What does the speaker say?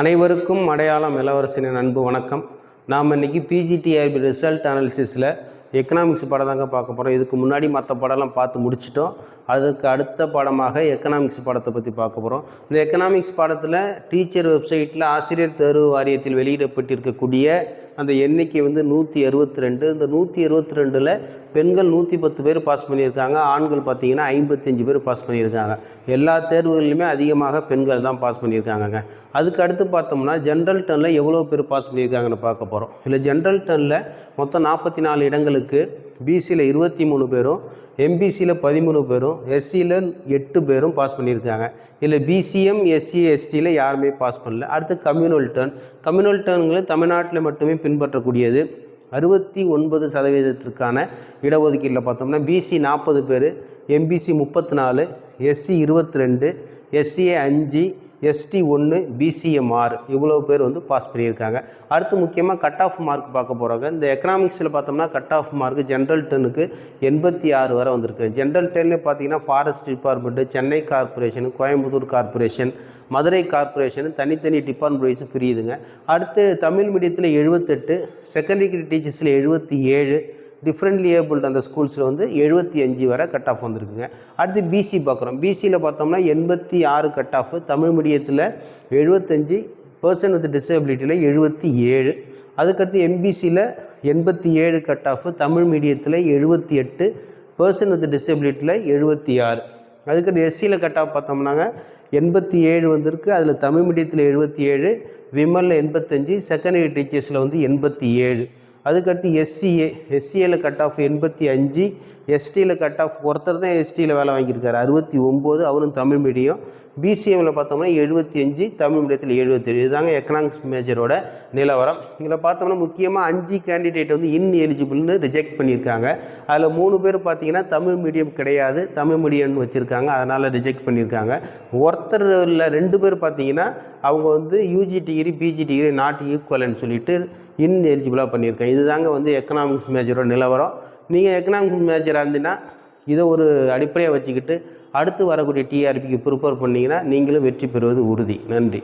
அனைவருக்கும் அடையாளம் இளவரசனின் அன்பு வணக்கம். நாம் இன்றைக்கி பிஜிடிஆர்பி ரிசல்ட் அனாலிசிஸில் எக்கனாமிக்ஸ் படம் தாங்க பார்க்க போகிறோம். இதுக்கு முன்னாடி மற்ற படம்லாம் பார்த்து முடிச்சிட்டோம். அதுக்கு அடுத்த பாடமாக எக்கனாமிக்ஸ் படத்தை பற்றி பார்க்க போகிறோம். இந்த எக்கனாமிக்ஸ் பாடத்தில் டீச்சர் வெப்சைட்டில் ஆசிரியர் தேர்வு வாரியத்தில் வெளியிடப்பட்டிருக்கக்கூடிய அந்த எண்ணிக்கை 162. இந்த 162ல் பெண்கள் 110 பேர் பாஸ் பண்ணியிருக்காங்க, ஆண்கள் பார்த்திங்கன்னா 55 பேர் பாஸ் பண்ணியிருக்காங்க. எல்லா தேர்வுகளிலுமே அதிகமாக பெண்கள் தான் பாஸ் பண்ணியிருக்காங்கங்க. அதுக்கு அடுத்து பார்த்தோம்னா ஜென்ரல் டர்னில் எவ்வளோ பேர் பாஸ் பண்ணியிருக்காங்கன்னு பார்க்க போகிறோம். இல்லை ஜென்ரல் டர்னில் மொத்தம் 44 இடங்களுக்கு பிசியில் 23 பேரும், எம்பிசியில் 13 பேரும், எஸ்சியில் 8 பேரும் பாஸ் பண்ணியிருக்காங்க. இல்லை பிசிஎம், எஸ்சி, எஸ்டியில் யாருமே பாஸ் பண்ணல. அடுத்து கம்யூனல் டர்ன்களை தமிழ்நாட்டில் மட்டுமே பின்பற்றக்கூடியது. 69% இடஒதுக்கீட்டில் பார்த்தோம்னா பிசி 40 பேர், MBC 34, SC 22, SCA 5, ST 1, BCM 6, இவ்வளோ பேர் பாஸ் பண்ணியிருக்காங்க. அடுத்து முக்கியமாக கட் ஆஃப் மார்க் பார்க்க போகிறாங்க. இந்த எக்கனாமிக்ஸில் பார்த்தோம்னா கட் ஆஃப் மார்க் ஜென்ரல் டர்னுக்கு 86 வரை வந்திருக்கு. ஜென்ரல் டர்ன்லேயே பார்த்தீங்கன்னா forest department, Chennai corporation, Coimbatore corporation, Madurai corporation தனித்தனி டிபார்ட்மெண்ட் வைஸ் பிரியுதுங்க. அடுத்து தமிழ் மீடியத்தில் 78, செகண்டரி டீச்சர்ஸில் 77, டிஃப்ரெண்ட்லி ஏபிள்டு அந்த ஸ்கூல்ஸில் 75 வரை கட் ஆஃப் வந்திருக்குங்க. அடுத்து பிசி பார்க்குறோம். பிசியில் பார்த்தோம்னா 86 கட் ஆஃப், தமிழ் மீடியத்தில் 75, பர்சன் வித் டிசபிலிட்டியில் 77. அதுக்கடுத்து எம்பிசியில் 87 கட் ஆஃப், தமிழ் மீடியத்தில் 78, பர்சன் வித் டிசபிலிட்டியில் 76. அதுக்கடுத்து எஸ்சியில் கட் ஆஃப் பார்த்தோம்னாங்க 87 வந்திருக்கு. அதில் தமிழ் மீடியத்தில் 77, விமலில் 85, செகண்டரி டீச்சர்ஸில் 87. அதுக்கடுத்து எஸ்சிஏல கட் ஆஃப் 85, எஸ்டியில் கட் ஆஃப் ஒருத்தர் தான் எஸ்டியில் வேலை வாங்கியிருக்காரு 69, அவரும் தமிழ் மீடியம். பிசிஎம்மில் பார்த்தோம்னா 75, தமிழ் மீடியத்தில் 77. இதுதாங்க எக்கனாமிக்ஸ் மேஜரோட நிலவரம். இதில் பார்த்தோம்னா முக்கியமாக 5 கேண்டிடேட் இன்எலிஜிபிள்னு ரிஜெக்ட் பண்ணியிருக்காங்க. அதில் 3 பேர் பார்த்தீங்கன்னா தமிழ் மீடியம் கிடையாது, தமிழ் மீடியம்னு வச்சுருக்காங்க, அதனால் ரிஜெக்ட் பண்ணியிருக்காங்க. ஒருத்தர் இல்லை 2 பேர் பார்த்தீங்கன்னா அவங்க UG degree, PG degree not ஈக்குவல்னு சொல்லிட்டு இன்எலிஜிபிளாக பண்ணியிருக்காங்க. இதுதாங்க எக்கனாமிக்ஸ் மேஜரோட நிலவரம். நீங்கள் எக்கனாமிக்ஸ் மேஜராக இருந்தீங்கன்னா இதை ஒரு அடிப்படையாக வச்சுக்கிட்டு அடுத்து வரக்கூடிய டிஆர்பிக்கு ப்ரிப்பேர் பண்ணிங்கன்னா நீங்களும் வெற்றி பெறுவது உறுதி. நன்றி.